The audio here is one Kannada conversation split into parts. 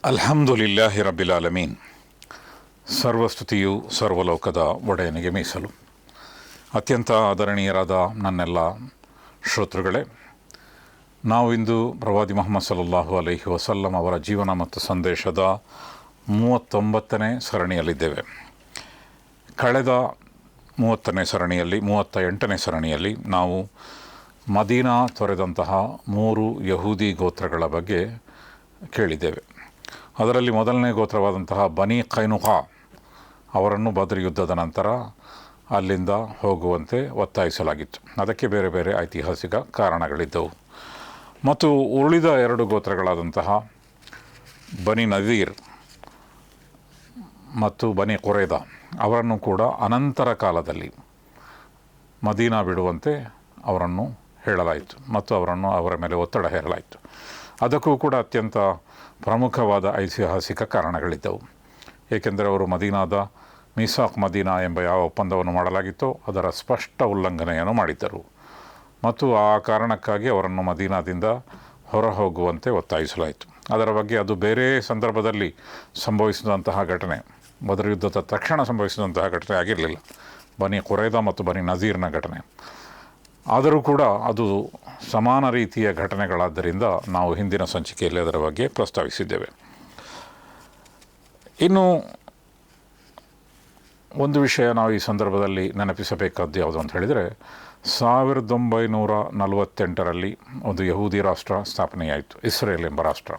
ಅಲ್ಹಮ್ದುಲಿಲ್ಲಾಹಿ ರಬ್ಬಿಲ್ ಆಲಮೀನ್. ಸರ್ವಸ್ತುತಿಯು ಸರ್ವಲೋಕದ ಒಡೆಯನಿಗೆ ಮೀಸಲು. ಅತ್ಯಂತ ಆದರಣೀಯರಾದ ನನ್ನೆಲ್ಲ ಶ್ರೋತೃಗಳೇ, ನಾವು ಇಂದು ಪ್ರವಾದಿ ಮುಹಮ್ಮದ್ ಸಲ್ಲಲ್ಲಾಹು ಅಲೈಹಿ ವಸಲ್ಲಂ ಅವರ ಜೀವನ ಮತ್ತು ಸಂದೇಶದ 39ನೇ ಸರಣಿಯಲ್ಲಿದ್ದೇವೆ. ಕಳೆದ 30ನೇ ಸರಣಿಯಲ್ಲಿ 38ನೇ ಸರಣಿಯಲ್ಲಿ ನಾವು ಮದೀನಾ ತೊರೆದಂತಹ 3 ಯಹೂದಿ ಗೋತ್ರಗಳ ಬಗ್ಗೆ ಕೇಳಿದ್ದೇವೆ. ಅದರಲ್ಲಿ ಮೊದಲನೇ ಗೋತ್ರವಾದಂತಹ ಬನಿ ಕೈನುಖಾ ಅವರನ್ನು ಬದ್ರ್ ಯುದ್ಧದ ನಂತರ ಅಲ್ಲಿಂದ ಹೋಗುವಂತೆ ಒತ್ತಾಯಿಸಲಾಗಿತ್ತು. ಅದಕ್ಕೆ ಬೇರೆ ಬೇರೆ ಐತಿಹಾಸಿಕ ಕಾರಣಗಳಿದ್ದವು. ಮತ್ತು ಉಳಿದ 2 ಗೋತ್ರಗಳಾದಂತಹ ಬನಿ ನದೀರ್ ಮತ್ತು ಬನಿ ಕುರೈದ ಅವರನ್ನು ಕೂಡ ಅನಂತರ ಕಾಲದಲ್ಲಿ ಮದೀನಾ ಬಿಡುವಂತೆ ಅವರನ್ನು ಹೇಳಲಾಯಿತು ಮತ್ತು ಅವರ ಮೇಲೆ ಒತ್ತಡ ಹೇರಲಾಯಿತು. ಅದಕ್ಕೂ ಕೂಡ ಅತ್ಯಂತ ಪ್ರಮುಖವಾದ ಐತಿಹಾಸಿಕ ಕಾರಣಗಳಿದ್ದವು. ಏಕೆಂದರೆ ಅವರು ಮದೀನಾದ ಮೀಸಾಕ್ ಮದೀನಾ ಎಂಬ ಯಾವ ಒಪ್ಪಂದವನ್ನು ಮಾಡಲಾಗಿತ್ತೋ ಅದರ ಸ್ಪಷ್ಟ ಉಲ್ಲಂಘನೆಯನ್ನು ಮಾಡಿದ್ದರು ಮತ್ತು ಆ ಕಾರಣಕ್ಕಾಗಿ ಅವರನ್ನು ಮದೀನಾದಿಂದ ಹೊರ ಹೋಗುವಂತೆ ಒತ್ತಾಯಿಸಲಾಯಿತು. ಅದರ ಬಗ್ಗೆ ಅದು ಬೇರೆ ಸಂದರ್ಭದಲ್ಲಿ ಸಂಭವಿಸಿದಂತಹ ಘಟನೆ, ಬದ್ರ್ ಯುದ್ಧದ ತಕ್ಷಣ ಸಂಭವಿಸಿದಂತಹ ಘಟನೆ ಆಗಿರಲಿಲ್ಲ, ಬನಿ ಕುರೈದ ಮತ್ತು ಬನಿ ನಜೀರ್ನ ಘಟನೆ. ಆದರೂ ಕೂಡ ಅದು ಸಮಾನ ರೀತಿಯ ಘಟನೆಗಳಾದ್ದರಿಂದ ನಾವು ಹಿಂದಿನ ಸಂಚಿಕೆಯಲ್ಲಿ ಅದರ ಬಗ್ಗೆ ಪ್ರಸ್ತಾವಿಸಿದ್ದೇವೆ. ಇನ್ನು ಒಂದು ವಿಷಯ ನಾವು ಈ ಸಂದರ್ಭದಲ್ಲಿ ನೆನಪಿಸಬೇಕಾದ್ದು ಯಾವುದು ಅಂತ ಹೇಳಿದರೆ, 1948ರಲ್ಲಿ ಒಂದು ಯಹೂದಿ ರಾಷ್ಟ್ರ ಸ್ಥಾಪನೆಯಾಯಿತು, ಇಸ್ರೇಲ್ ಎಂಬ ರಾಷ್ಟ್ರ.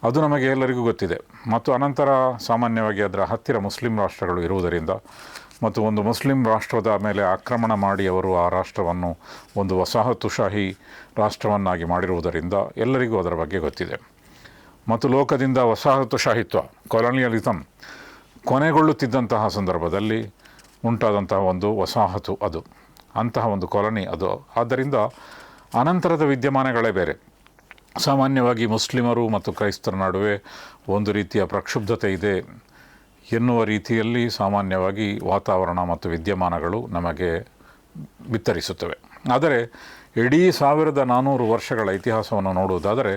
ಅದು ನಮಗೆ ಎಲ್ಲರಿಗೂ ಗೊತ್ತಿದೆ. ಮತ್ತು ಅನಂತರ ಸಾಮಾನ್ಯವಾಗಿ ಅದರ ಹತ್ತಿರ ಮುಸ್ಲಿಂ ರಾಷ್ಟ್ರಗಳು ಇರುವುದರಿಂದ ಮತ್ತು ಒಂದು ಮುಸ್ಲಿಂ ರಾಷ್ಟ್ರದ ಮೇಲೆ ಆಕ್ರಮಣ ಮಾಡಿ ಅವರು ಆ ರಾಷ್ಟ್ರವನ್ನು ಒಂದು ವಸಾಹತುಶಾಹಿ ರಾಷ್ಟ್ರವನ್ನಾಗಿ ಮಾಡಿರುವುದರಿಂದ ಎಲ್ಲರಿಗೂ ಅದರ ಬಗ್ಗೆ ಗೊತ್ತಿದೆ. ಮತ್ತು ಲೋಕದಿಂದ ವಸಾಹತುಶಾಹಿತ್ವ, ಕೊಲೋನಿಯಲಿಸಮ್ ಕೊನೆಗೊಳ್ಳುತ್ತಿದ್ದಂತಹ ಸಂದರ್ಭದಲ್ಲಿ ಉಂಟಾದಂತಹ ಒಂದು ವಸಾಹತು ಅದು, ಅಂತಹ ಒಂದು ಕಾಲನಿ ಅದು. ಆದ್ದರಿಂದ ಅನಂತರದ ವಿದ್ಯಮಾನಗಳೇ ಬೇರೆ. ಸಾಮಾನ್ಯವಾಗಿ ಮುಸ್ಲಿಮರು ಮತ್ತು ಕ್ರೈಸ್ತರ ನಡುವೆ ಒಂದು ರೀತಿಯ ಪ್ರಕ್ಷುಬ್ಧತೆ ಇದೆ ಎನ್ನುವ ರೀತಿಯಲ್ಲಿ ಸಾಮಾನ್ಯವಾಗಿ ವಾತಾವರಣ ಮತ್ತು ವಿದ್ಯಮಾನಗಳು ನಮಗೆ ಬಿತ್ತರಿಸುತ್ತವೆ. ಆದರೆ ಇಡೀ 1400 ವರ್ಷಗಳ ಇತಿಹಾಸವನ್ನು ನೋಡುವುದಾದರೆ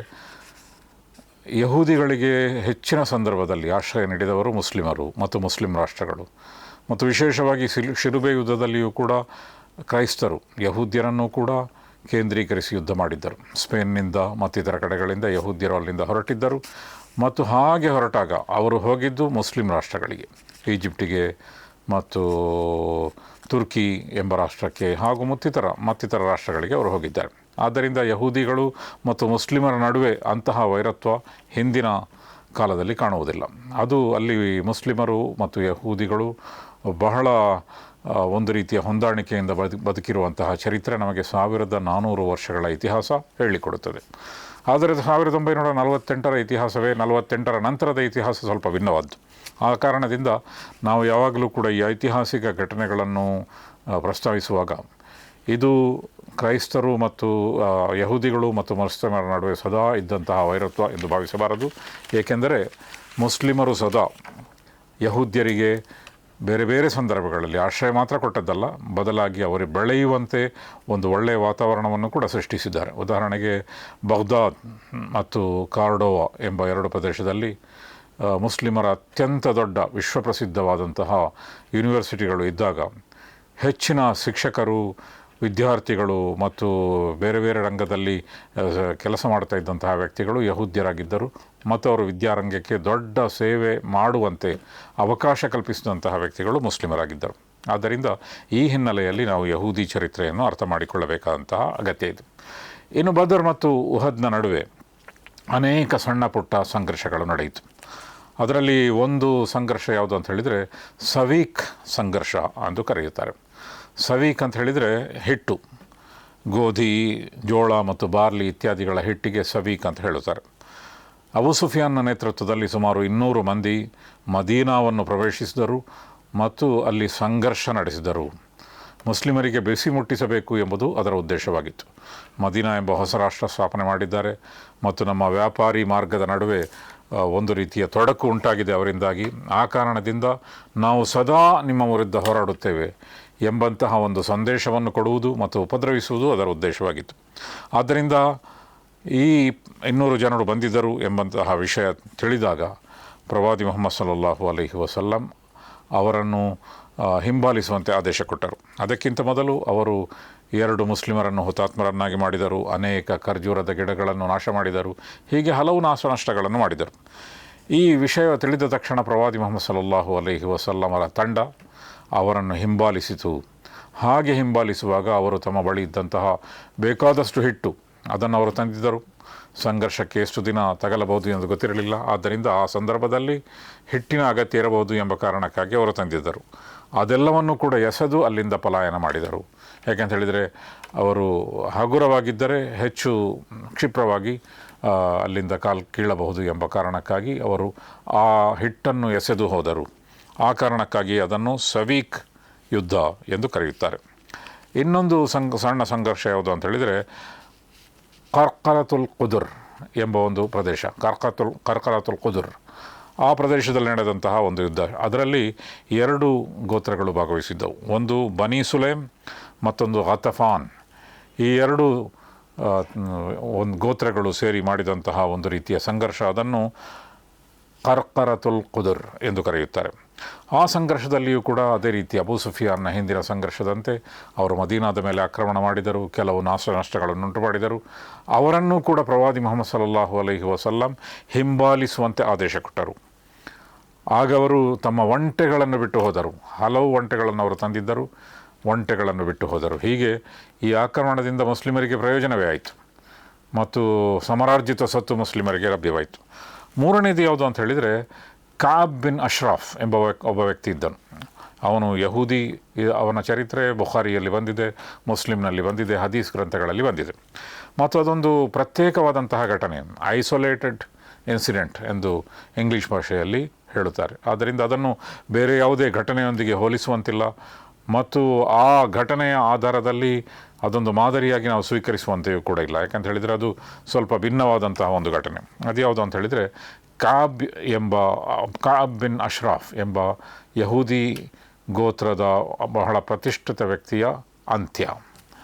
ಯಹೂದಿಗಳಿಗೆ ಹೆಚ್ಚಿನ ಸಂದರ್ಭದಲ್ಲಿ ಆಶ್ರಯ ನೀಡಿದವರು ಮುಸ್ಲಿಮರು ಮತ್ತು ಮುಸ್ಲಿಂ ರಾಷ್ಟ್ರಗಳು. ಮತ್ತು ವಿಶೇಷವಾಗಿ ಶಿಲುಬೆ ಯುದ್ಧದಲ್ಲಿಯೂ ಕೂಡ ಕ್ರೈಸ್ತರು ಯಹೂದ್ಯರನ್ನು ಕೂಡ ಕೇಂದ್ರೀಕರಿಸಿ ಯುದ್ಧ ಮಾಡಿದ್ದರು. ಸ್ಪೇನ್ನಿಂದ ಮತ್ತಿತರ ಕಡೆಗಳಿಂದ ಯಹೂದ್ಯರು ಅಲ್ಲಿಂದ ಹೊರಟಿದ್ದರು ಮತ್ತು ಹಾಗೆ ಹೊರಟಾಗ ಅವರು ಹೋಗಿದ್ದು ಮುಸ್ಲಿಂ ರಾಷ್ಟ್ರಗಳಿಗೆ, ಈಜಿಪ್ಟಿಗೆ ಮತ್ತು ತುರ್ಕಿ ಎಂಬ ರಾಷ್ಟ್ರಕ್ಕೆ ಹಾಗೂ ಮತ್ತಿತರ ರಾಷ್ಟ್ರಗಳಿಗೆ ಅವರು ಹೋಗಿದ್ದಾರೆ. ಆದ್ದರಿಂದ ಯಹೂದಿಗಳು ಮತ್ತು ಮುಸ್ಲಿಮರ ನಡುವೆ ಅಂತಹ ವೈರತ್ವ ಹಿಂದಿನ ಕಾಲದಲ್ಲಿ ಕಾಣುವುದಿಲ್ಲ. ಅದು ಅಲ್ಲಿ ಮುಸ್ಲಿಮರು ಮತ್ತು ಯಹೂದಿಗಳು ಬಹಳ ಒಂದು ರೀತಿಯ ಹೊಂದಾಣಿಕೆಯಿಂದ ಬದುಕಿರುವಂತಹ ಚರಿತ್ರೆ ನಮಗೆ 1400 ವರ್ಷಗಳ ಇತಿಹಾಸ ಹೇಳಿಕೊಡುತ್ತದೆ. ಆದರೆ 1948ರ ಇತಿಹಾಸವೇ 48ರ ನಂತರದ ಇತಿಹಾಸ ಸ್ವಲ್ಪ ಭಿನ್ನವಾದ್ದು. ಆ ಕಾರಣದಿಂದ ನಾವು ಯಾವಾಗಲೂ ಕೂಡ ಈ ಐತಿಹಾಸಿಕ ಘಟನೆಗಳನ್ನು ಪ್ರಸ್ತಾವಿಸುವಾಗ ಇದು ಕ್ರೈಸ್ತರು ಮತ್ತು ಯಹೂದಿಗಳು ಮತ್ತು ಮುಸ್ಲಿಮರ ನಡುವೆ ಸದಾ ಇದ್ದಂತಹ ವೈರತ್ವ ಎಂದು ಭಾವಿಸಬಾರದು. ಏಕೆಂದರೆ ಮುಸ್ಲಿಮರು ಸದಾ ಯಹೂದ್ಯರಿಗೆ ಬೇರೆ ಬೇರೆ ಸಂದರ್ಭಗಳಲ್ಲಿ ಆಶ್ರಯ ಮಾತ್ರ ಕೊಟ್ಟದ್ದಲ್ಲ, ಬದಲಾಗಿ ಅವರು ಬೆಳೆಯುವಂತೆ ಒಂದು ಒಳ್ಳೆಯ ವಾತಾವರಣವನ್ನು ಕೂಡ ಸೃಷ್ಟಿಸಿದ್ದಾರೆ. ಉದಾಹರಣೆಗೆ ಬಗ್ದಾದ್ ಮತ್ತು ಕಾರ್ಡೋವಾ ಎಂಬ 2 ಪ್ರದೇಶದಲ್ಲಿ ಮುಸ್ಲಿಮರ ಅತ್ಯಂತ ದೊಡ್ಡ ವಿಶ್ವಪ್ರಸಿದ್ಧವಾದಂತಹ ಯೂನಿವರ್ಸಿಟಿಗಳು ಇದ್ದಾಗ ಹೆಚ್ಚಿನ ಶಿಕ್ಷಕರು, ವಿದ್ಯಾರ್ಥಿಗಳು ಮತ್ತು ಬೇರೆ ಬೇರೆ ರಂಗದಲ್ಲಿ ಕೆಲಸ ಮಾಡ್ತಾ ಇದ್ದಂತಹ ವ್ಯಕ್ತಿಗಳು ಯಹೂದ್ಯರಾಗಿದ್ದರು ಮತ್ತು ಅವರು ವಿದ್ಯಾರಂಗಕ್ಕೆ ದೊಡ್ಡ ಸೇವೆ ಮಾಡುವಂತೆ ಅವಕಾಶ ಕಲ್ಪಿಸಿದಂತಹ ವ್ಯಕ್ತಿಗಳು ಮುಸ್ಲಿಮರಾಗಿದ್ದರು. ಆದ್ದರಿಂದ ಈ ಹಿನ್ನೆಲೆಯಲ್ಲಿ ನಾವು ಯಹೂದಿ ಚರಿತ್ರೆಯನ್ನು ಅರ್ಥ ಮಾಡಿಕೊಳ್ಳಬೇಕಾದಂತಹ ಅಗತ್ಯ ಇದೆ. ಇನ್ನು ಬದರ್ ಮತ್ತು ಉಹದ್ನ ನಡುವೆ ಅನೇಕ ಸಣ್ಣ ಪುಟ್ಟ ಸಂಘರ್ಷಗಳು ನಡೆಯಿತು. ಅದರಲ್ಲಿ ಒಂದು ಸಂಘರ್ಷ ಯಾವುದು ಅಂತ ಹೇಳಿದರೆ ಸವೀಕ್ ಸಂಘರ್ಷ ಎಂದು ಕರೆಯುತ್ತಾರೆ. ಸವೀಕ್ ಅಂತ ಹೇಳಿದರೆ ಹಿಟ್ಟು, ಗೋಧಿ, ಜೋಳ ಮತ್ತು ಬಾರ್ಲಿ ಇತ್ಯಾದಿಗಳ ಹಿಟ್ಟಿಗೆ ಸವೀಕ್ ಅಂತ ಹೇಳುತ್ತಾರೆ. ಅಬು ಸುಫಿಯಾನ್ನ ನೇತೃತ್ವದಲ್ಲಿ ಸುಮಾರು 200 ಮಂದಿ ಮದೀನಾವನ್ನು ಪ್ರವೇಶಿಸಿದರು ಮತ್ತು ಅಲ್ಲಿ ಸಂಘರ್ಷ ನಡೆಸಿದರು. ಮುಸ್ಲಿಮರಿಗೆ ಬಿಸಿ ಮುಟ್ಟಿಸಬೇಕು ಎಂಬುದು ಅದರ ಉದ್ದೇಶವಾಗಿತ್ತು. ಮದೀನಾ ಎಂಬ ಹೊಸ ರಾಷ್ಟ್ರ ಸ್ಥಾಪನೆ ಮಾಡಿದ್ದಾರೆ ಮತ್ತು ನಮ್ಮ ವ್ಯಾಪಾರಿ ಮಾರ್ಗದ ನಡುವೆ ಒಂದು ರೀತಿಯ ತೊಡಕು ಉಂಟಾಗಿದೆ ಅವರಿಂದಾಗಿ. ಆ ಕಾರಣದಿಂದ ನಾವು ಸದಾ ನಿಮ್ಮ ವಿರುದ್ಧ ಹೋರಾಡುತ್ತೇವೆ ಎಂಬಂತಹ ಒಂದು ಸಂದೇಶವನ್ನು ಕೊಡುವುದು ಮತ್ತು ಉಪದ್ರವಿಸುವುದು ಅದರ ಉದ್ದೇಶವಾಗಿತ್ತು. ಆದ್ದರಿಂದ ಈ 200 ಜನರು ಬಂದಿದ್ದರು ಎಂಬಂತಹ ವಿಷಯ ತಿಳಿದಾಗ ಪ್ರವಾದಿ ಮುಹಮ್ಮದ್ ಸಲ್ಲಲ್ಲಾಹು ಅಲೈಹಿ ವಸಲ್ಲಂ ಅವರನ್ನು ಹಿಂಬಾಲಿಸುವಂತೆ ಆದೇಶ ಕೊಟ್ಟರು. ಅದಕ್ಕಿಂತ ಮೊದಲು ಅವರು 2 ಮುಸ್ಲಿಮರನ್ನು ಹುತಾತ್ಮರನ್ನಾಗಿ ಮಾಡಿದರು, ಅನೇಕ ಖರ್ಜೂರದ ಗಿಡಗಳನ್ನು ನಾಶ ಮಾಡಿದರು, ಹೀಗೆ ಹಲವು ನಷ್ಟಗಳನ್ನು ಮಾಡಿದರು. ಈ ವಿಷಯ ತಿಳಿದ ತಕ್ಷಣ ಪ್ರವಾದಿ ಮುಹಮ್ಮದ್ ಸಲ್ಲಲ್ಲಾಹು ಅಲೈಹಿ ವಸಲ್ಲಮರ ತಂಡ ಅವರನ್ನು ಹಿಂಬಾಲಿಸಿತು. ಹಾಗೆ ಹಿಂಬಾಲಿಸುವಾಗ ಅವರು ತಮ್ಮ ಬಳಿ ಇದ್ದಂತಹ ಬೇಕಾದಷ್ಟು ಹಿಟ್ಟು ಅದನ್ನು ಅವರು ತಂದಿದ್ದರು. ಸಂಘರ್ಷಕ್ಕೆ ಎಷ್ಟು ದಿನ ತಗಲಬಹುದು ಎಂದು ಗೊತ್ತಿರಲಿಲ್ಲ. ಆದ್ದರಿಂದ ಆ ಸಂದರ್ಭದಲ್ಲಿ ಹಿಟ್ಟಿನ ಅಗತ್ಯ ಇರಬಹುದು ಎಂಬ ಕಾರಣಕ್ಕಾಗಿ ಅವರು ತಂದಿದ್ದರು. ಅದೆಲ್ಲವನ್ನು ಕೂಡ ಎಸೆದು ಅಲ್ಲಿಂದ ಪಲಾಯನ ಮಾಡಿದರು. ಯಾಕೆಂತ ಹೇಳಿದರೆ ಅವರು ಹಗುರವಾಗಿದ್ದರೆ ಹೆಚ್ಚು ಕ್ಷಿಪ್ರವಾಗಿ ಅಲ್ಲಿಂದ ಕೀಳಬಹುದು ಎಂಬ ಕಾರಣಕ್ಕಾಗಿ ಅವರು ಆ ಹಿಟ್ಟನ್ನು ಎಸೆದು ಹೋದರು. ಆ ಕಾರಣಕ್ಕಾಗಿ ಅದನ್ನು ಸವೀಕ್ ಯುದ್ಧ ಎಂದು ಕರೆಯುತ್ತಾರೆ. ಇನ್ನೊಂದು ಸಣ್ಣ ಸಂಘರ್ಷ ಯಾವುದು ಅಂತ ಹೇಳಿದರೆ ಕರ್ಕರತುಲ್ ಕುದುರ್ ಎಂಬ ಒಂದು ಪ್ರದೇಶ. ಕರ್ಕರತುಲ್ ಕುದುರ್ ಆ ಪ್ರದೇಶದಲ್ಲಿ ನಡೆದಂತಹ ಒಂದು ಯುದ್ಧ. ಅದರಲ್ಲಿ 2 ಗೋತ್ರಗಳು ಭಾಗವಹಿಸಿದ್ದವು. ಒಂದು ಬನಿ ಸುಲೈಮ್, ಮತ್ತೊಂದು ಗತಫಾನ್. ಈ 2 ಒಂದು ಗೋತ್ರಗಳು ಸೇರಿ ಮಾಡಿದಂತಹ ಒಂದು ರೀತಿಯ ಸಂಘರ್ಷ, ಅದನ್ನು ಕರ್ಕರತುಲ್ ಕುದುರ್ ಎಂದು ಕರೆಯುತ್ತಾರೆ. ಆ ಸಂಘರ್ಷದಲ್ಲಿಯೂ ಕೂಡ ಅದೇ ರೀತಿ ಅಬೂ ಸುಫಿಯಾನ್ನ ಹಿಂದಿನ ಸಂಘರ್ಷದಂತೆ ಅವರು ಮದೀನಾದ ಮೇಲೆ ಆಕ್ರಮಣ ಮಾಡಿದರು, ಕೆಲವು ನಷ್ಟಗಳನ್ನು ಉಂಟು ಮಾಡಿದರು. ಅವರನ್ನೂ ಕೂಡ ಪ್ರವಾದಿ ಮುಹಮ್ಮದ್ ಸಲ್ಲಲ್ಲಾಹು ಅಲೈಹಿ ವಸಲ್ಲಂ ಹಿಂಬಾಲಿಸುವಂತೆ ಆದೇಶ ಕೊಟ್ಟರು. ಆಗ ಅವರು ತಮ್ಮ ಒಂಟೆಗಳನ್ನು ಬಿಟ್ಟು ಹೋದರು. ಹಲವು ಒಂಟೆಗಳನ್ನು ಅವರು ತಂದಿದ್ದರು, ಒಂಟೆಗಳನ್ನು ಬಿಟ್ಟು ಹೋದರು. ಹೀಗೆ ಈ ಆಕ್ರಮಣದಿಂದ ಮುಸ್ಲಿಮರಿಗೆ ಪ್ರಯೋಜನವೇ ಆಯಿತು ಮತ್ತು ಸಮರಾರ್ಜಿತ ಸತ್ತು ಮುಸ್ಲಿಮರಿಗೆ ಲಭ್ಯವಾಯಿತು. ಮೂರನೇದು ಯಾವುದು ಅಂತ ಹೇಳಿದರೆ ಕಾಬ್ ಬಿನ್ ಅಶ್ರಾಫ್ ಎಂಬ ಒಬ್ಬ ವ್ಯಕ್ತಿ ಇದ್ದನು. ಅವನು ಯಹೂದಿ. ಅವನ ಚರಿತ್ರೆ ಬುಖಾರಿಯಲ್ಲಿ ಬಂದಿದೆ, ಮುಸ್ಲಿಮ್ನಲ್ಲಿ ಬಂದಿದೆ, ಹದೀಸ್ ಗ್ರಂಥಗಳಲ್ಲಿ ಬಂದಿದೆ. ಮತ್ತು ಅದೊಂದು ಪ್ರತ್ಯೇಕವಾದಂತಹ ಘಟನೆ, ಐಸೋಲೇಟೆಡ್ ಇನ್ಸಿಡೆಂಟ್ ಎಂದು ಇಂಗ್ಲೀಷ್ ಭಾಷೆಯಲ್ಲಿ ಹೇಳುತ್ತಾರೆ. ಆದ್ದರಿಂದ ಅದನ್ನು ಬೇರೆ ಯಾವುದೇ ಘಟನೆಯೊಂದಿಗೆ ಹೋಲಿಸುವಂತಿಲ್ಲ ಮತ್ತು ಆ ಘಟನೆಯ ಆಧಾರದಲ್ಲಿ ಅದೊಂದು ಮಾದರಿಯಾಗಿ ನಾವು ಸ್ವೀಕರಿಸುವಂತೆಯೂ ಕೂಡ ಇಲ್ಲ. ಯಾಕಂತ ಹೇಳಿದರೆ ಅದು ಸ್ವಲ್ಪ ಭಿನ್ನವಾದಂತಹ ಒಂದು ಘಟನೆ. ಅದು ಯಾವುದು ಅಂತ ಹೇಳಿದರೆ ಕಾಬ್ ಬಿನ್ ಅಶ್ರಾಫ್ ಎಂಬ ಯಹೂದಿ ಗೋತ್ರದ ಬಹಳ ಪ್ರತಿಷ್ಠಿತ ವ್ಯಕ್ತಿಯ ಅಂತ್ಯ.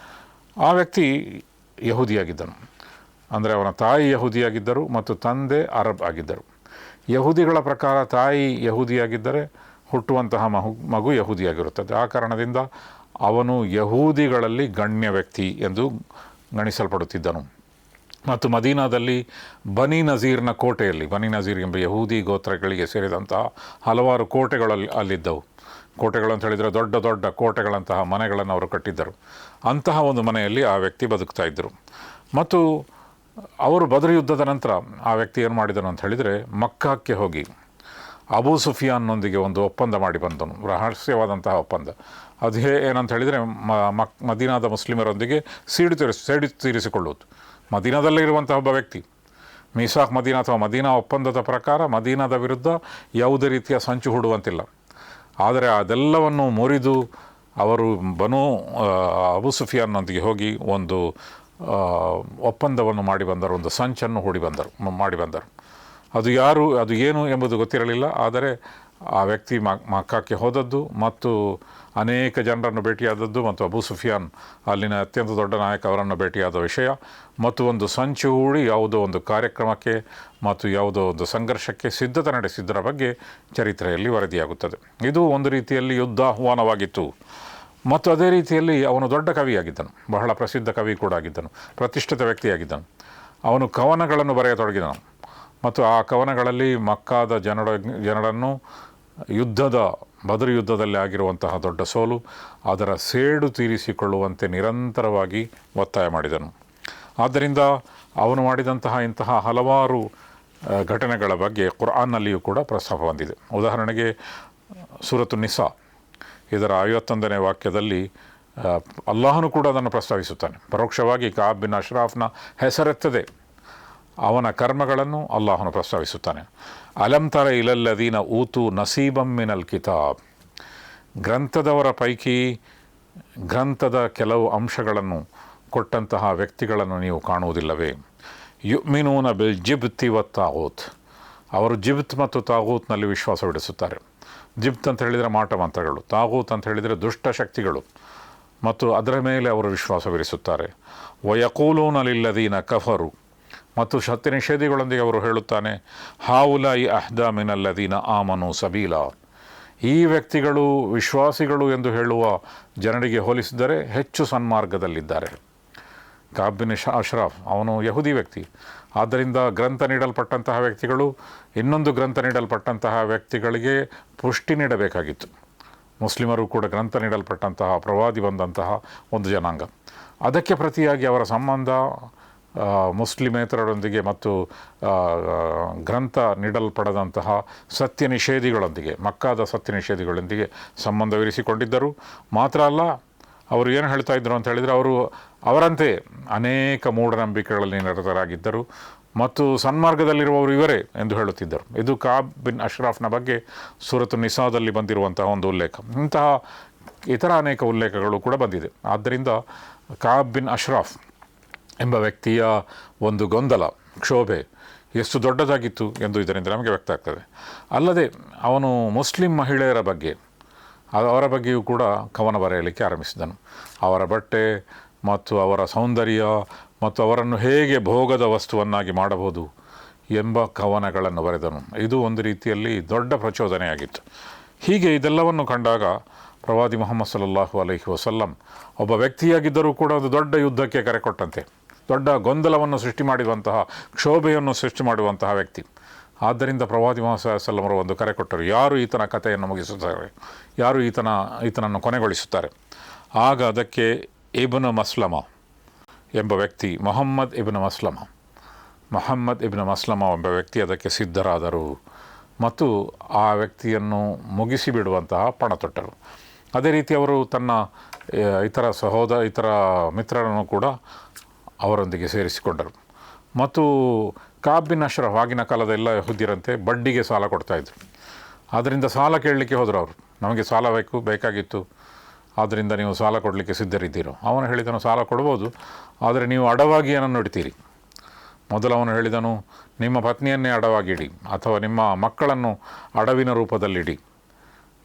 ಆ ವ್ಯಕ್ತಿ ಯಹೂದಿಯಾಗಿದ್ದನು. ಅಂದರೆ ಅವನ ತಾಯಿ ಯಹೂದಿಯಾಗಿದ್ದರು ಮತ್ತು ತಂದೆ ಅರಬ್ ಆಗಿದ್ದರು. ಯಹೂದಿಗಳ ಪ್ರಕಾರ ತಾಯಿ ಯಹೂದಿಯಾಗಿದ್ದರೆ ಹುಟ್ಟುವಂತಹ ಮಗು ಯಹೂದಿಯಾಗಿರುತ್ತದೆ. ಆ ಕಾರಣದಿಂದ ಅವನು ಯಹೂದಿಗಳಲ್ಲಿ ಗಣ್ಯ ವ್ಯಕ್ತಿ ಎಂದು ಗಣಿಸಲ್ಪಡುತ್ತಿದ್ದನು. ಮತ್ತು ಮದೀನಾದಲ್ಲಿ ಬನಿ ನಜೀರ್ನ ಕೋಟೆಯಲ್ಲಿ, ಬನಿ ನಜೀರ್ ಎಂಬ ಯಹೂದಿ ಗೋತ್ರಗಳಿಗೆ ಸೇರಿದಂತಹ ಹಲವಾರು ಕೋಟೆಗಳಲ್ಲಿ ಅಲ್ಲಿದ್ದವು. ಕೋಟೆಗಳು ಅಂತ ಹೇಳಿದರೆ ದೊಡ್ಡ ದೊಡ್ಡ ಕೋಟೆಗಳಂತಹ ಮನೆಗಳನ್ನು ಅವರು ಕಟ್ಟಿದ್ದರು. ಅಂತಹ ಒಂದು ಮನೆಯಲ್ಲಿ ಆ ವ್ಯಕ್ತಿ ಬದುಕ್ತಾ ಇದ್ದರು. ಮತ್ತು ಅವರು ಬದರ್ ಯುದ್ಧದ ನಂತರ ಆ ವ್ಯಕ್ತಿ ಏನು ಮಾಡಿದನು ಅಂತ ಹೇಳಿದರೆ ಮಕ್ಕಾಕ್ಕೆ ಹೋಗಿ ಅಬೂ ಸುಫಿಯಾನ್ನೊಂದಿಗೆ ಒಂದು ಒಪ್ಪಂದ ಮಾಡಿ ಬಂದನು, ರಹಸ್ಯವಾದಂತಹ ಒಪ್ಪಂದ. ಅದು ಏನಂತ ಹೇಳಿದರೆ ಮದೀನಾದ ಮುಸ್ಲಿಮರೊಂದಿಗೆ ಸೇಡು ತೀರಿಸಿಕೊಳ್ಳುವುದು. ಮದೀನಾದಲ್ಲೇ ಇರುವಂತಹ ಒಬ್ಬ ವ್ಯಕ್ತಿ ಮೀಸಾಕ್ ಮದೀನಾ ಅಥವಾ ಮದೀನಾ ಒಪ್ಪಂದದ ಪ್ರಕಾರ ಮದೀನಾದ ವಿರುದ್ಧ ಯಾವುದೇ ರೀತಿಯ ಸಂಚು ಹೂಡುವಂತಿಲ್ಲ. ಆದರೆ ಅದೆಲ್ಲವನ್ನು ಮುರಿದು ಅವರು ಅಬೂ ಸುಫಿಯಾನ್ನೊಂದಿಗೆ ಹೋಗಿ ಒಂದು ಒಪ್ಪಂದವನ್ನು ಮಾಡಿ ಬಂದರು, ಒಂದು ಸಂಚನ್ನು ಮಾಡಿ ಬಂದರು. ಅದು ಏನು ಎಂಬುದು ಗೊತ್ತಿರಲಿಲ್ಲ. ಆದರೆ ಆ ವ್ಯಕ್ತಿ ಮಕ್ಕಾಕ್ಕೆ ಹೋದದ್ದು ಮತ್ತು ಅನೇಕ ಜನರನ್ನು ಭೇಟಿಯಾದದ್ದು ಮತ್ತು ಅಬೂ ಸುಫಿಯಾನ್ ಅಲ್ಲಿನ ಅತ್ಯಂತ ದೊಡ್ಡ ನಾಯಕ ಅವರನ್ನು ಭೇಟಿಯಾದ ವಿಷಯ ಮತ್ತು ಒಂದು ಸಂಚು ಹೂಡಿ ಯಾವುದೋ ಒಂದು ಕಾರ್ಯಕ್ರಮಕ್ಕೆ ಮತ್ತು ಯಾವುದೋ ಒಂದು ಸಂಘರ್ಷಕ್ಕೆ ಸಿದ್ಧತೆ ನಡೆಸಿದ್ದರ ಬಗ್ಗೆ ಚರಿತ್ರೆಯಲ್ಲಿ ವರದಿಯಾಗುತ್ತದೆ. ಇದು ಒಂದು ರೀತಿಯಲ್ಲಿ ಯುದ್ಧ ಆಹ್ವಾನವಾಗಿತ್ತು. ಮತ್ತು ಅದೇ ರೀತಿಯಲ್ಲಿ ಅವನು ದೊಡ್ಡ ಕವಿಯಾಗಿದ್ದನು, ಬಹಳ ಪ್ರಸಿದ್ಧ ಕವಿ ಕೂಡ ಆಗಿದ್ದನು, ಪ್ರತಿಷ್ಠಿತ ವ್ಯಕ್ತಿಯಾಗಿದ್ದನು. ಅವನು ಕವನಗಳನ್ನು ಬರೆಯತೊಡಗಿದನು ಮತ್ತು ಆ ಕವನಗಳಲ್ಲಿ ಮಕ್ಕಾದ ಜನರನ್ನು ಬದರ್ ಯುದ್ಧದಲ್ಲಿ ಆಗಿರುವಂತಹ ದೊಡ್ಡ ಸೋಲು, ಅದರ ಸೇಡು ತೀರಿಸಿಕೊಳ್ಳುವಂತೆ ನಿರಂತರವಾಗಿ ಒತ್ತಾಯ ಮಾಡಿದನು. ಆದ್ದರಿಂದ ಅವನು ಮಾಡಿದಂತಹ ಇಂತಹ ಹಲವಾರು ಘಟನೆಗಳ ಬಗ್ಗೆ ಕುರ್ಆನ್ನಲ್ಲಿಯೂ ಕೂಡ ಪ್ರಸ್ತಾಪ ಬಂದಿದೆ. ಉದಾಹರಣೆಗೆ ಸೂರತು ನಿಸಾ ಇದರ 51ನೇ ವಾಕ್ಯದಲ್ಲಿ ಅಲ್ಲಾಹನು ಕೂಡ ಅದನ್ನು ಪ್ರಸ್ತಾವಿಸುತ್ತಾನೆ. ಪರೋಕ್ಷವಾಗಿ ಕಾಬ್ ಬಿನ್ ಅಶ್ರಾಫ್ನ ಹೆಸರೆತ್ತದೆ ಅವನ ಕರ್ಮಗಳನ್ನು ಅಲ್ಲಾಹನು ಪ್ರಸ್ತಾವಿಸುತ್ತಾನೆ. ಅಲಂ ತರ ಇಲಲ್ಲದೀನ ಊತು ನಸೀಬಂ ಮಿನಲ್ ಕಿತಾಬ್, ಗ್ರಂಥದವರ ಪೈಕಿ ಗ್ರಂಥದ ಕೆಲವು ಅಂಶಗಳನ್ನು ಕೊಟ್ಟಂತಹ ವ್ಯಕ್ತಿಗಳನ್ನು ನೀವು ಕಾಣುವುದಿಲ್ಲವೇ? ಯುಮಿನೂನ ಬಿಲ್ ಜಿಬ್ತಿ ವ ತಾಗೂತ್, ಅವರು ಜಿಬ್ತ್ ಮತ್ತು ತಾಗೂತ್ನಲ್ಲಿ ವಿಶ್ವಾಸವಿಡಿಸುತ್ತಾರೆ. ಜಿಬ್ತ್ ಅಂತ ಹೇಳಿದರೆ ಮಾಟ ಮಂತ್ರಗಳು, ತಾಗೂತ್ ಅಂತ ಹೇಳಿದರೆ ದುಷ್ಟ ಶಕ್ತಿಗಳು, ಮತ್ತು ಅದರ ಮೇಲೆ ಅವರು ವಿಶ್ವಾಸವಿರಿಸುತ್ತಾರೆ. ವಯಕೂಲೂನ ಲಿಲ್ಲದೀನ ಕಫರು, ಮತ್ತು ಸತ್ಯ ನಿಷೇಧಿಗಳೊಂದಿಗೆ ಅವರು ಹೇಳುತ್ತಾನೆ, ಹಾವುಲಾಯಿ ಅಹ್ದಾ ಮಿನಲ್ಲದೀನ ಆಮನು ಸಬೀಲಾ, ಈ ವ್ಯಕ್ತಿಗಳು ವಿಶ್ವಾಸಿಗಳು ಎಂದು ಹೇಳುವ ಜನರಿಗೆ ಹೋಲಿಸಿದರೆ ಹೆಚ್ಚು ಸನ್ಮಾರ್ಗದಲ್ಲಿದ್ದಾರೆ. ಕಾಬ್ ಬಿನ್ ಅಶ್ರಾಫ್ ಅವನು ಯಹೂದಿ ವ್ಯಕ್ತಿ, ಆದ್ದರಿಂದ ಗ್ರಂಥ ನೀಡಲ್ಪಟ್ಟಂತಹ ವ್ಯಕ್ತಿಗಳು ಇನ್ನೊಂದು ಗ್ರಂಥ ನೀಡಲ್ಪಟ್ಟಂತಹ ವ್ಯಕ್ತಿಗಳಿಗೆ ಪುಷ್ಟಿ ನೀಡಬೇಕಾಗಿತ್ತು. ಮುಸ್ಲಿಮರು ಕೂಡ ಗ್ರಂಥ ನೀಡಲ್ಪಟ್ಟಂತಹ ಪ್ರವಾದಿ ಬಂದಂತಹ ಒಂದು ಜನಾಂಗ. ಅದಕ್ಕೆ ಪ್ರತಿಯಾಗಿ ಅವರ ಸಂಬಂಧ ಮುಸ್ಲಿಮೇತರರೊಂದಿಗೆ ಮತ್ತು ಗ್ರಂಥ ನೀಡಲ್ಪಡದಂತಹ ಸತ್ಯ ನಿಷೇಧಿಗಳೊಂದಿಗೆ, ಮಕ್ಕಾದ ಸತ್ಯ ನಿಷೇಧಿಗಳೊಂದಿಗೆ ಸಂಬಂಧವಿರಿಸಿಕೊಂಡಿದ್ದರು. ಮಾತ್ರ ಅಲ್ಲ, ಅವರು ಏನು ಹೇಳ್ತಾ ಇದ್ದರು ಅಂತ ಹೇಳಿದರೆ, ಅವರು ಅವರಂತೆ ಅನೇಕ ಮೂಢನಂಬಿಕೆಗಳಲ್ಲಿ ನಿರತರಾಗಿದ್ದರು ಮತ್ತು ಸನ್ಮಾರ್ಗದಲ್ಲಿರುವವರು ಇವರೇ ಎಂದು ಹೇಳುತ್ತಿದ್ದರು. ಇದು ಕಾಬ್ ಬಿನ್ ಅಶ್ರಾಫ್ನ ಬಗ್ಗೆ ಸೂರತು ನಿಸಾದಲ್ಲಿ ಬಂದಿರುವಂತಹ ಒಂದು ಉಲ್ಲೇಖ. ಇಂತಹ ಇತರ ಅನೇಕ ಉಲ್ಲೇಖಗಳು ಕೂಡ ಬಂದಿದೆ. ಆದ್ದರಿಂದ ಕಾಬ್ ಬಿನ್ ಅಶ್ರಾಫ್ ಎಂಬ ವ್ಯಕ್ತಿಯ ಒಂದು ಗೊಂದಲ, ಕ್ಷೋಭೆ ಎಷ್ಟು ದೊಡ್ಡದಾಗಿತ್ತು ಎಂದು ಇದರಿಂದ ನಮಗೆ ವ್ಯಕ್ತ ಆಗ್ತದೆ. ಅಲ್ಲದೆ ಅವನು ಮುಸ್ಲಿಂ ಮಹಿಳೆಯರ ಬಗ್ಗೆ, ಅವರ ಬಗ್ಗೆಯೂ ಕೂಡ ಕವನ ಬರೆಯಲಿಕ್ಕೆ ಆರಂಭಿಸಿದನು. ಅವರ ಬಟ್ಟೆ ಮತ್ತು ಅವರ ಸೌಂದರ್ಯ ಮತ್ತು ಅವರನ್ನು ಹೇಗೆ ಭೋಗದ ವಸ್ತುವನ್ನಾಗಿ ಮಾಡಬಹುದು ಎಂಬ ಕವನಗಳನ್ನು ಬರೆದನು. ಇದು ಒಂದು ರೀತಿಯಲ್ಲಿ ದೊಡ್ಡ ಪ್ರಚೋದನೆಯಾಗಿತ್ತು. ಹೀಗೆ ಇದೆಲ್ಲವನ್ನು ಕಂಡಾಗ ಪ್ರವಾದಿ ಮುಹಮ್ಮದ್ ಸಲ್ಲಲ್ಲಾಹು ಅಲೈಹಿ ವಸಲ್ಲಂ ಒಬ್ಬ ವ್ಯಕ್ತಿಯಾಗಿದ್ದರೂ ಕೂಡ ಒಂದು ದೊಡ್ಡ ಯುದ್ಧಕ್ಕೆ ಕರೆ ಕೊಟ್ಟಂತೆ, ದೊಡ್ಡ ಗೊಂದಲವನ್ನು ಸೃಷ್ಟಿ ಮಾಡುವಂತಹ, ಕ್ಷೋಭೆಯನ್ನು ಸೃಷ್ಟಿ ಮಾಡುವಂತಹ ವ್ಯಕ್ತಿ. ಆದ್ದರಿಂದ ಪ್ರವಾದಿ ಮುಹಮ್ಮದ್ ಸಲ್ಲಲ್ಲಾಹು ಅಲೈಹಿ ವಸಲ್ಲಂ ಅವರು ಒಂದು ಕರೆ ಕೊಟ್ಟರು, ಯಾರು ಈತನ ಕಥೆಯನ್ನು ಮುಗಿಸುತ್ತಾರೆ, ಯಾರು ಈತನನ್ನು ಕೊನೆಗೊಳಿಸುತ್ತಾರೆ. ಆಗ ಅದಕ್ಕೆ ಇಬ್ನ್ ಮಸ್ಲಮ ಎಂಬ ವ್ಯಕ್ತಿ, ಮೊಹಮ್ಮದ್ ಇಬ್ನ್ ಮಸ್ಲಮ ಎಂಬ ವ್ಯಕ್ತಿ ಅದಕ್ಕೆ ಸಿದ್ಧರಾದರು ಮತ್ತು ಆ ವ್ಯಕ್ತಿಯನ್ನು ಮುಗಿಸಿಬಿಡುವಂತಹ ಪಣ ತೊಟ್ಟರು. ಅದೇ ರೀತಿ ಅವರು ತನ್ನ ಇತರ ಮಿತ್ರರನ್ನು ಕೂಡ ಅವರೊಂದಿಗೆ ಸೇರಿಸಿಕೊಂಡರು. ಮತ್ತು ಕಾಬ್ ಬಿನ್ ಅಶ್ರಫ್ ಆಗಿನ ಕಾಲದ ಎಲ್ಲ ಯಹೂದ್ಯರಂತೆ ಬಡ್ಡಿಗೆ ಸಾಲ ಕೊಡ್ತಾಯಿದ್ರು. ಆದ್ದರಿಂದ ಸಾಲ ಕೇಳಲಿಕ್ಕೆ ಹೋದರು ಅವರು, ನಮಗೆ ಸಾಲ ಬೇಕಾಗಿತ್ತು, ಆದ್ದರಿಂದ ನೀವು ಸಾಲ ಕೊಡಲಿಕ್ಕೆ ಸಿದ್ಧರಿದ್ದೀರೋ? ಅವನು ಹೇಳಿದನು, ಸಾಲ ಕೊಡ್ಬೋದು, ಆದರೆ ನೀವು ಅಡವಾಗಿ ಏನನ್ನು ಇಡ್ತೀರಿ? ಮೊದಲು ಅವನು ಹೇಳಿದನು, ನಿಮ್ಮ ಪತ್ನಿಯನ್ನೇ ಅಡವಾಗಿಡಿ ಅಥವಾ ನಿಮ್ಮ ಮಕ್ಕಳನ್ನು ಅಡವಿನ ರೂಪದಲ್ಲಿಡಿ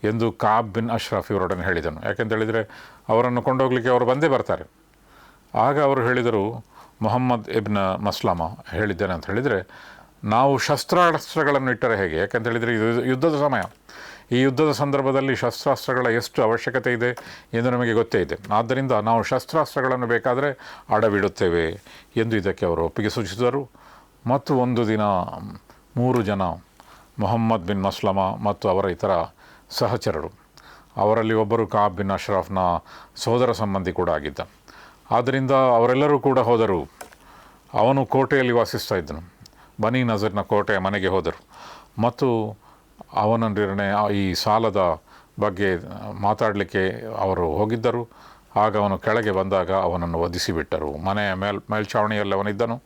ಎಂದು ಕಾಬ್ ಬಿನ್ ಅಶ್ರಫ್ ಇವರೊಡನೆ ಹೇಳಿದನು. ಯಾಕೆಂತೇಳಿದರೆ ಅವರನ್ನು ಕೊಂಡೋಗಲಿಕ್ಕೆ ಅವರು ಬಂದೇ ಬರ್ತಾರೆ. ಆಗ ಅವರು ಹೇಳಿದರು, ಮೊಹಮ್ಮದ್ ಇಬ್ನ್ ಮಸ್ಲಮ ಹೇಳಿದ್ದೇನೆ ಅಂತ ಹೇಳಿದರೆ, ನಾವು ಶಸ್ತ್ರಾಸ್ತ್ರಗಳನ್ನು ಇಟ್ಟರೆ ಹೇಗೆ? ಯಾಕೆಂತೇಳಿದರೆ ಇದು ಯುದ್ಧದ ಸಮಯ. ಈ ಯುದ್ಧದ ಸಂದರ್ಭದಲ್ಲಿ ಶಸ್ತ್ರಾಸ್ತ್ರಗಳ ಎಷ್ಟು ಅವಶ್ಯಕತೆ ಇದೆ ಎಂದು ನಮಗೆ ಗೊತ್ತೇ ಇದೆ. ಆದ್ದರಿಂದ ನಾವು ಶಸ್ತ್ರಾಸ್ತ್ರಗಳನ್ನು ಬೇಕಾದರೆ ಅಡವಿಡುತ್ತೇವೆ ಎಂದು ಇದಕ್ಕೆ ಅವರು ಒಪ್ಪಿಗೆ ಸೂಚಿಸಿದರು. ಮತ್ತು ಒಂದು ದಿನ 3 ಜನ, ಮೊಹಮ್ಮದ್ ಬಿನ್ ಮಸ್ಲಮ ಮತ್ತು ಅವರ ಇತರ ಸಹಚರರು, ಅವರಲ್ಲಿ ಒಬ್ಬರು ಕಾಬ್ ಬಿನ್ ಅಶ್ರಾಫ್ನ ಸೋದರ ಸಂಬಂಧಿ ಕೂಡ ಆಗಿದ್ದ. ಆದ್ದರಿಂದ ಅವರೆಲ್ಲರೂ ಕೂಡ ಹೋದರು. ಅವನು ಕೋಟೆಯಲ್ಲಿ ವಾಸಿಸ್ತಾ ಇದ್ದನು. ಬನಿ ನಜರ್ನ ಕೋಟೆಯ ಮನೆಗೆ ಹೋದರು ಮತ್ತು ಅವನೊಂದಿರನೆ ಈ ಸಾಲದ ಬಗ್ಗೆ ಮಾತಾಡಲಿಕ್ಕೆ ಅವರು ಹೋಗಿದ್ದರು. ಆಗ ಅವನು ಕೆಳಗೆ ಬಂದಾಗ ಅವನನ್ನು ವಧಿಸಿಬಿಟ್ಟರು. ಮನೆಯ ಮೇಲ್ಛಾವಣಿಯಲ್ಲಿ ಅವನಿದ್ದನು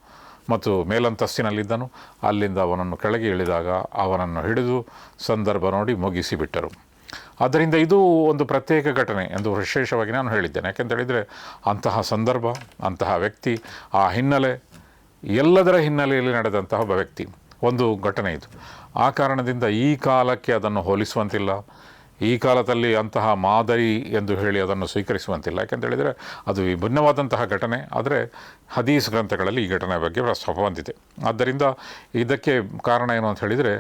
ಮತ್ತು ಮೇಲಂತಸ್ತಿನಲ್ಲಿದ್ದನು. ಅಲ್ಲಿಂದ ಅವನನ್ನು ಕೆಳಗೆ ಇಳಿದಾಗ ಅವನನ್ನು ಹಿಡಿದು ಸಂದರ್ಭ ನೋಡಿ ಮುಗಿಸಿಬಿಟ್ಟರು. ಆದ್ದರಿಂದ ಇದು ಒಂದು ಪ್ರತ್ಯೇಕ ಘಟನೆ ಎಂದು ವಿಶೇಷವಾಗಿ ನಾನು ಹೇಳಿದ್ದೇನೆ. ಯಾಕೆಂತೇಳಿದರೆ ಅಂತಹ ಸಂದರ್ಭ, ಅಂತಹ ವ್ಯಕ್ತಿ, ಆ ಹಿನ್ನೆಲೆ, ಎಲ್ಲದರ ಹಿನ್ನೆಲೆಯಲ್ಲಿ ನಡೆದಂತಹ ಒಬ್ಬ ವ್ಯಕ್ತಿ, ಒಂದು ಘಟನೆ ಇದು. ಆ ಕಾರಣದಿಂದ ಈ ಕಾಲಕ್ಕೆ ಅದನ್ನು ಹೋಲಿಸುವಂತಿಲ್ಲ, ಈ ಕಾಲದಲ್ಲಿ ಅಂತಹ ಮಾದರಿ ಎಂದು ಹೇಳಿ ಅದನ್ನು ಸ್ವೀಕರಿಸುವಂತಿಲ್ಲ. ಯಾಕೆಂತೇಳಿದರೆ ಅದು ವಿಭಿನ್ನವಾದಂತಹ ಘಟನೆ. ಆದರೆ ಹದೀಸ್ ಗ್ರಂಥಗಳಲ್ಲಿ ಈ ಘಟನೆಯ ಬಗ್ಗೆ ಪ್ರಸ್ತಾಪ ಬಂದಿದೆ. ಆದ್ದರಿಂದ ಇದಕ್ಕೆ ಕಾರಣ ಏನು ಅಂತ ಹೇಳಿದರೆ,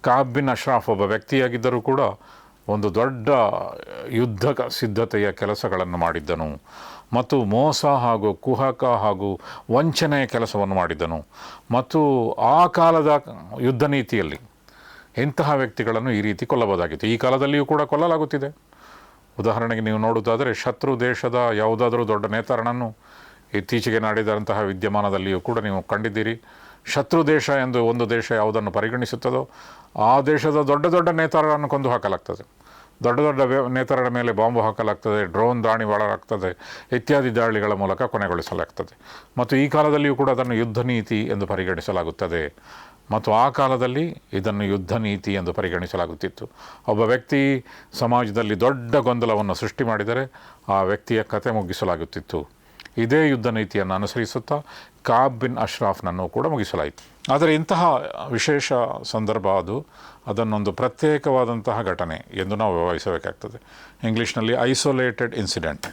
ಕಾಬ್ ಬಿನ್ ಅಶ್ರಾಫ್ ಒಬ್ಬ ವ್ಯಕ್ತಿಯಾಗಿದ್ದರೂ ಕೂಡ ಒಂದು ದೊಡ್ಡ ಯುದ್ಧ ಸಿದ್ಧತೆಯ ಕೆಲಸಗಳನ್ನು ಮಾಡಿದ್ದನು ಮತ್ತು ಮೋಸ ಹಾಗೂ ಕುಹಕ ಹಾಗೂ ವಂಚನೆಯ ಕೆಲಸವನ್ನು ಮಾಡಿದ್ದನು. ಮತ್ತು ಆ ಕಾಲದ ಯುದ್ಧ ನೀತಿಯಲ್ಲಿ ಇಂತಹ ವ್ಯಕ್ತಿಗಳನ್ನು ಈ ರೀತಿ ಕೊಲ್ಲಬಹುದಾಗಿತ್ತು. ಈ ಕಾಲದಲ್ಲಿಯೂ ಕೂಡ ಕೊಲ್ಲಲಾಗುತ್ತಿದೆ. ಉದಾಹರಣೆಗೆ ನೀವು ನೋಡುವುದಾದರೆ, ಶತ್ರು ದೇಶದ ಯಾವುದಾದರೂ ದೊಡ್ಡ ನೇತಾರನನ್ನು ಇತ್ತೀಚೆಗೆ ನಡೆದಂತಹ ವಿದ್ಯಮಾನದಲ್ಲಿಯೂ ಕೂಡ ನೀವು ಕಂಡಿದ್ದೀರಿ. ಶತ್ರು ದೇಶ ಎಂದು ಒಂದು ದೇಶ ಯಾವುದನ್ನು ಪರಿಗಣಿಸುತ್ತದೋ ಆ ದೇಶದ ದೊಡ್ಡ ದೊಡ್ಡ ನೇತಾರರನ್ನು ಕೊಂದು ಹಾಕಲಾಗ್ತದೆ. ದೊಡ್ಡ ದೊಡ್ಡ ನೇತಾರರ ಮೇಲೆ ಬಾಂಬು ಹಾಕಲಾಗ್ತದೆ, ಡ್ರೋನ್ ದಾಳಿ ಮಾಡಲಾಗ್ತದೆ, ಇತ್ಯಾದಿ ದಾಳಿಗಳ ಮೂಲಕ ಕೊನೆಗೊಳಿಸಲಾಗ್ತದೆ. ಮತ್ತು ಈ ಕಾಲದಲ್ಲಿಯೂ ಕೂಡ ಅದನ್ನು ಯುದ್ಧ ನೀತಿ ಎಂದು ಪರಿಗಣಿಸಲಾಗುತ್ತದೆ. ಮತ್ತು ಆ ಕಾಲದಲ್ಲಿ ಇದನ್ನು ಯುದ್ಧ ನೀತಿ ಎಂದು ಪರಿಗಣಿಸಲಾಗುತ್ತಿತ್ತು. ಒಬ್ಬ ವ್ಯಕ್ತಿ ಸಮಾಜದಲ್ಲಿ ದೊಡ್ಡ ಗೊಂದಲವನ್ನು ಸೃಷ್ಟಿ ಮಾಡಿದರೆ ಆ ವ್ಯಕ್ತಿಯ ಕತೆ ಮುಗಿಸಲಾಗುತ್ತಿತ್ತು. ಇದೇ ಯುದ್ಧ ನೀತಿಯನ್ನು ಅನುಸರಿಸುತ್ತಾ ಕಾಬ್ ಬಿನ್ ಅಶ್ರಾಫ್ನನ್ನು ಕೂಡ ಮುಗಿಸಲಾಯಿತು. ಆದರೆ ಇಂತಹ ವಿಶೇಷ ಸಂದರ್ಭ ಅದನ್ನೊಂದು ಪ್ರತ್ಯೇಕವಾದಂತಹ ಘಟನೆ ಎಂದು ನಾವು ವ್ಯವಹರಿಸಬೇಕಾಗ್ತದೆ. ಇಂಗ್ಲೀಷ್ನಲ್ಲಿ ಐಸೋಲೇಟೆಡ್ ಇನ್ಸಿಡೆಂಟ್.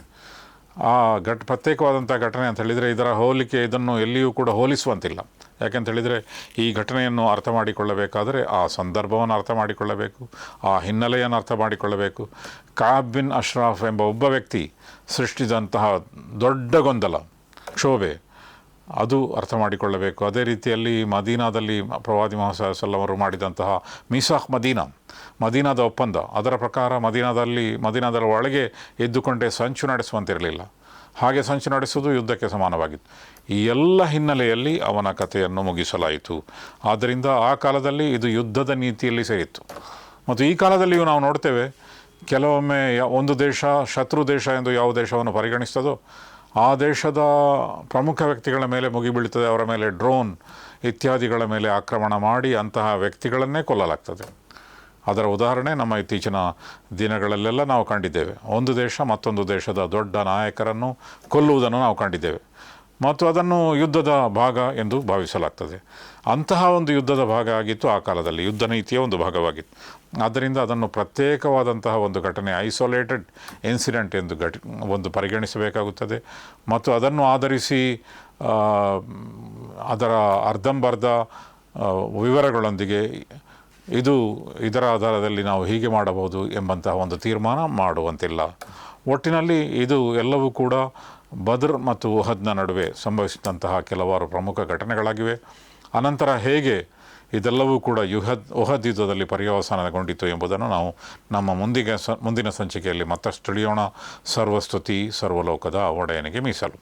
ಆ ಪ್ರತ್ಯೇಕವಾದಂಥ ಘಟನೆ ಅಂತ ಹೇಳಿದರೆ ಇದರ ಹೋಲಿಕೆ, ಇದನ್ನು ಎಲ್ಲಿಯೂ ಕೂಡ ಹೋಲಿಸುವಂತಿಲ್ಲ. ಯಾಕೆಂತ ಹೇಳಿದರೆ ಈ ಘಟನೆಯನ್ನು ಅರ್ಥ ಮಾಡಿಕೊಳ್ಳಬೇಕಾದರೆ ಆ ಸಂದರ್ಭವನ್ನು ಅರ್ಥ ಮಾಡಿಕೊಳ್ಳಬೇಕು, ಆ ಹಿನ್ನೆಲೆಯನ್ನು ಅರ್ಥ ಮಾಡಿಕೊಳ್ಳಬೇಕು. ಕಾಬ್ ಬಿನ್ ಅಶ್ರಾಫ್ ಎಂಬ ಒಬ್ಬ ವ್ಯಕ್ತಿ ಸೃಷ್ಟಿಸಿದಂತಹ ದೊಡ್ಡ ಗೊಂದಲ, ಕ್ಷೋಭೆ, ಅದು ಅರ್ಥ ಮಾಡಿಕೊಳ್ಳಬೇಕು. ಅದೇ ರೀತಿಯಲ್ಲಿ ಮದೀನಾದಲ್ಲಿ ಪ್ರವಾದಿ ಮೊಹಮ್ಮದ್ ಸಲ್ಲಲ್ಲಾಹು ಅಲೈಹಿ ವಸಲ್ಲಂ ಅವರು ಮಾಡಿದಂತಹ ಮೀಸಾಕ್ ಮದೀನಾದ ಒಪ್ಪಂದ, ಅದರ ಪ್ರಕಾರ ಮದೀನಾದರ ಒಳಗೆ ಎದ್ದುಕೊಂಡೇ ಸಂಚು ನಡೆಸುವಂತಿರಲಿಲ್ಲ. ಹಾಗೆ ಸಂಚು ನಡೆಸುವುದು ಯುದ್ಧಕ್ಕೆ ಸಮಾನವಾಗಿತ್ತು. ಈ ಎಲ್ಲ ಹಿನ್ನೆಲೆಯಲ್ಲಿ ಅವನ ಕಥೆಯನ್ನು ಮುಗಿಸಲಾಯಿತು. ಆದ್ದರಿಂದ ಆ ಕಾಲದಲ್ಲಿ ಇದು ಯುದ್ಧದ ನೀತಿಯಲ್ಲಿ ಸೇರಿತ್ತು. ಮತ್ತು ಈ ಕಾಲದಲ್ಲಿಯೂ ನಾವು ನೋಡ್ತೇವೆ, ಕೆಲವೊಮ್ಮೆ ಒಂದು ದೇಶ ಶತ್ರು ದೇಶ ಎಂದು ಯಾವ ದೇಶವನ್ನು ಪರಿಗಣಿಸ್ತದೋ ಆ ದೇಶದ ಪ್ರಮುಖ ವ್ಯಕ್ತಿಗಳ ಮೇಲೆ ಮುಗಿಬೀಳ್ತದೆ, ಅವರ ಮೇಲೆ ಡ್ರೋನ್ ಇತ್ಯಾದಿಗಳ ಮೇಲೆ ಆಕ್ರಮಣ ಮಾಡಿ ಅಂತಹ ವ್ಯಕ್ತಿಗಳನ್ನೇ ಕೊಲ್ಲಲಾಗ್ತದೆ. ಅದರ ಉದಾಹರಣೆ ನಮ್ಮ ಇತ್ತೀಚಿನ ದಿನಗಳಲ್ಲೆಲ್ಲ ನಾವು ಕಂಡಿದ್ದೇವೆ. ಒಂದು ದೇಶ ಮತ್ತೊಂದು ದೇಶದ ದೊಡ್ಡ ನಾಯಕರನ್ನು ಕೊಲ್ಲುವುದನ್ನು ನಾವು ಕಂಡಿದ್ದೇವೆ ಮತ್ತು ಅದನ್ನು ಯುದ್ಧದ ಭಾಗ ಎಂದು ಭಾವಿಸಲಾಗ್ತದೆ. ಅಂತಹ ಒಂದು ಯುದ್ಧದ ಭಾಗ ಆಗಿತ್ತು ಆ ಕಾಲದಲ್ಲಿ, ಯುದ್ಧ ನೀತಿಯ ಒಂದು ಭಾಗವಾಗಿತ್ತು. ಆದ್ದರಿಂದ ಅದನ್ನು ಪ್ರತ್ಯೇಕವಾದಂತಹ ಒಂದು ಘಟನೆ, ಐಸೋಲೇಟೆಡ್ ಇನ್ಸಿಡೆಂಟ್ ಎಂದು ಒಂದು ಪರಿಗಣಿಸಬೇಕಾಗುತ್ತದೆ. ಮತ್ತು ಅದನ್ನು ಆಧರಿಸಿ ಅದರ ಅರ್ಧಂಬರ್ಧ ವಿವರಗಳೊಂದಿಗೆ ಇದರ ಆಧಾರದಲ್ಲಿ ನಾವು ಹೀಗೆ ಮಾಡಬಹುದು ಎಂಬಂತಹ ಒಂದು ತೀರ್ಮಾನ ಮಾಡುವಂತಿಲ್ಲ. ಒಟ್ಟಿನಲ್ಲಿ ಇದು ಎಲ್ಲವೂ ಕೂಡ ಬದ್ರ್ ಮತ್ತು ಉಹದ್ನ ನಡುವೆ ಸಂಭವಿಸಿದಂತಹ ಕೆಲವಾರು ಪ್ರಮುಖ ಘಟನೆಗಳಾಗಿವೆ. ಅನಂತರ ಹೇಗೆ ಇದೆಲ್ಲವೂ ಕೂಡ ಉಹದ್ ಯುದ್ಧದಲ್ಲಿ ಪರ್ಯವಸಾನಗೊಂಡಿತು ಎಂಬುದನ್ನು ನಾವು ನಮ್ಮ ಮುಂದಿನ ಸಂಚಿಕೆಯಲ್ಲಿ ಮತ್ತಷ್ಟು ತಿಳಿಯೋಣ. ಸರ್ವಸ್ತುತಿ ಸರ್ವಲೋಕದ ಒಡೆಯನಿಗೆ ಮೀಸಲು.